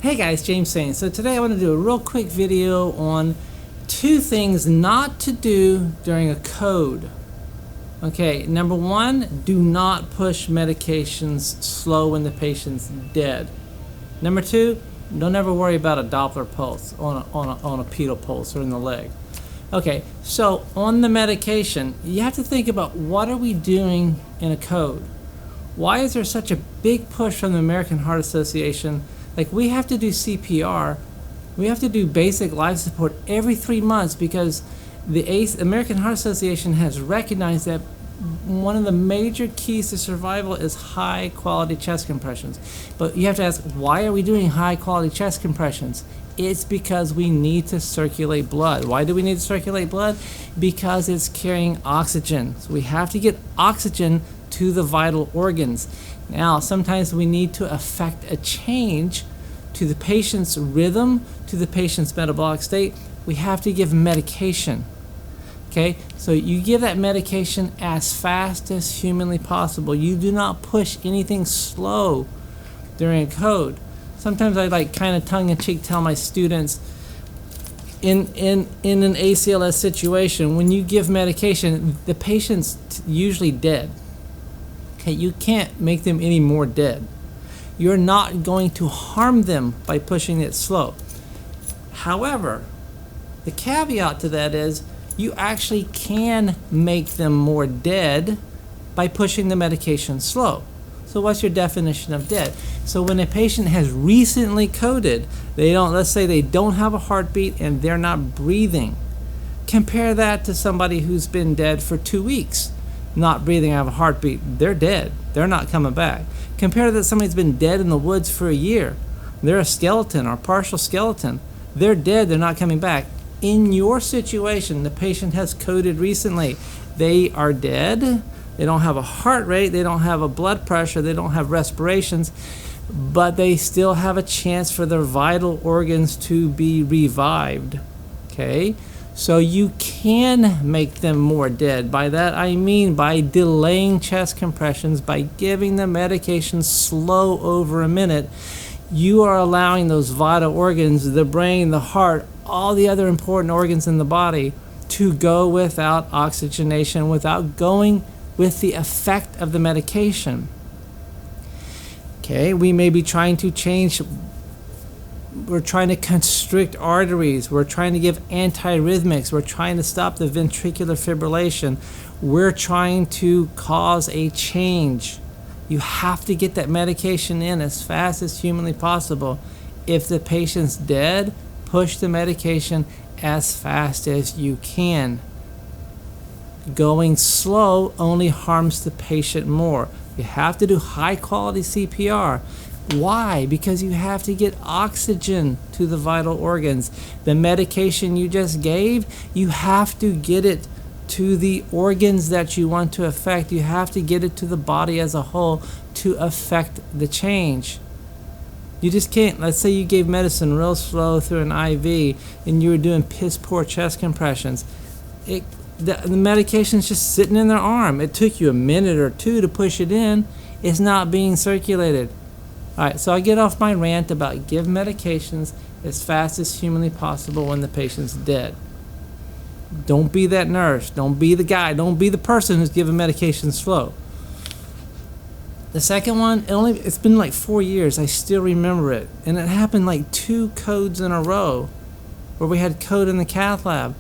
Hey guys, James saying. So today I want to do a real quick video on 2 things not to do during a code. Okay, number 1, do not push medications slow when the patient's dead. Number 2, don't ever worry about a Doppler pulse on a pedal pulse or in the leg. Okay, so on the medication, you have to think about what are we doing in a code. Why is there such a big push from the American Heart Association? Like, we have to do CPR, we have to do basic life support every 3 months because the American Heart Association has recognized that one of the major keys to survival is high quality chest compressions. But you have to ask, why are we doing high quality chest compressions? It's because we need to circulate blood. Why do we need to circulate blood? Because it's carrying oxygen. So we have to get oxygen to the vital organs. Now, sometimes we need to affect a change to the patient's rhythm, to the patient's metabolic state. We have to give medication. Okay, so you give that medication as fast as humanly possible. You do not push anything slow during a code. Sometimes I like kind of tongue-in-cheek tell my students, in an ACLS situation, when you give medication, the patient's usually dead. Okay, you can't make them any more dead. You're not going to harm them by pushing it slow. However, the caveat to that is you actually can make them more dead by pushing the medication slow. So what's your definition of dead? So when a patient has recently coded, let's say they don't have a heartbeat and they're not breathing. Compare that to somebody who's been dead for 2 weeks. Not breathing, have a heartbeat, they're dead. They're not coming back. Compare that somebody's been dead in the woods for a year. They're a skeleton or partial skeleton. They're dead, they're not coming back. In your situation, the patient has coded recently. They are dead. They don't have a heart rate. They don't have a blood pressure. They don't have respirations. But they still have a chance for their vital organs to be revived. Okay? So you can make them more dead. By that I mean by delaying chest compressions, by giving the medication slow over a minute. You are allowing those vital organs, the brain, the heart, all the other important organs in the body to go without oxygenation, without going with the effect of the medication. Okay, we may be trying to change. We're trying to constrict arteries. We're trying to give antiarrhythmics. We're trying to stop the ventricular fibrillation. We're trying to cause a change. You have to get that medication in as fast as humanly possible. If the patient's dead, push the medication as fast as you can. Going slow only harms the patient more. You have to do high quality CPR. Why? Because you have to get oxygen to the vital organs. The medication you just gave, you have to get it to the organs that you want to affect. You have to get it to the body as a whole to affect the change. You just can't. Let's say you gave medicine real slow through an IV and you were doing piss poor chest compressions. The medication's just sitting in their arm. It took you a minute or 2 to push it in. It's not being circulated. Alright, so I get off my rant about give medications as fast as humanly possible when the patient's dead. Don't be that nurse. Don't be the guy. Don't be the person who's giving medication slow. The second one, it's been like 4 years. I still remember it. And it happened like 2 codes in a row where we had code in the cath lab.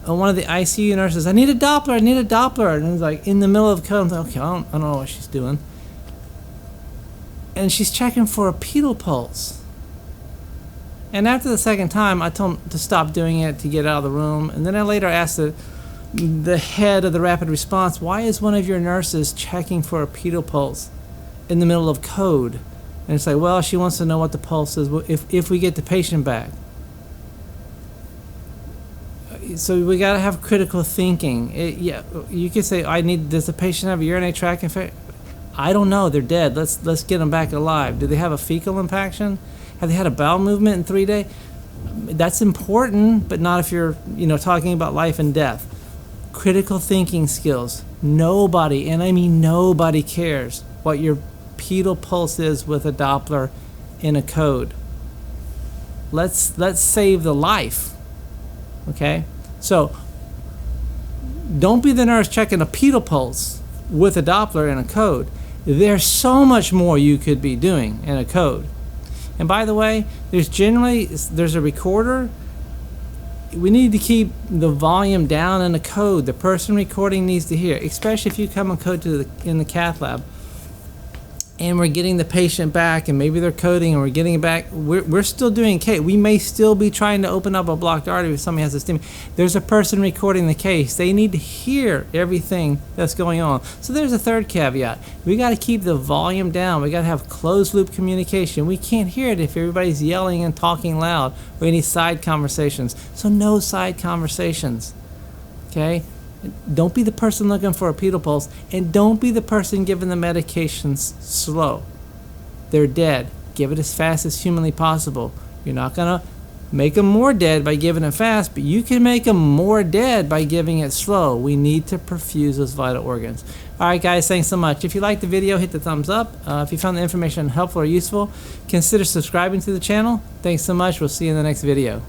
And one of the ICU nurses, I need a Doppler. And it was like in the middle of code. I'm like, okay, I don't know what she's doing. And she's checking for a pedal pulse. And after the second time, I told him to stop doing it, to get out of the room. And then I later asked the head of the rapid response, why is one of your nurses checking for a pedal pulse in the middle of code? And it's like, well, she wants to know what the pulse is if we get the patient back. So we got to have critical thinking. Yeah, you could say, does the patient have a urinary tract infection? I don't know. They're dead. Let's get them back alive. Do they have a fecal impaction? Have they had a bowel movement in 3 days? That's important, but not if you're talking about life and death. Critical thinking skills. Nobody, and I mean nobody, cares what your pedal pulse is with a Doppler in a code. Let's save the life. Okay, so don't be the nurse checking a pedal pulse with a Doppler and a code. There's so much more you could be doing in a code. And by the way, there's a recorder. We need to keep the volume down in the code. The person recording needs to hear, especially if you come and code in the cath lab, and we're getting the patient back, and maybe they're coding, and we're getting it back. We're still doing case. We may still be trying to open up a blocked artery if somebody has a STEMI. There's a person recording the case. They need to hear everything that's going on. So there's a third caveat. We got to keep the volume down. We got to have closed loop communication. We can't hear it if everybody's yelling and talking loud or any side conversations. So no side conversations. Okay? Don't be the person looking for a pedal pulse, and don't be the person giving the medications slow. They're dead. Give it as fast as humanly possible. You're not going to make them more dead by giving it fast, but you can make them more dead by giving it slow. We need to perfuse those vital organs. Alright guys, thanks so much. If you liked the video, hit the thumbs up. If you found the information helpful or useful, consider subscribing to the channel. Thanks so much. We'll see you in the next video.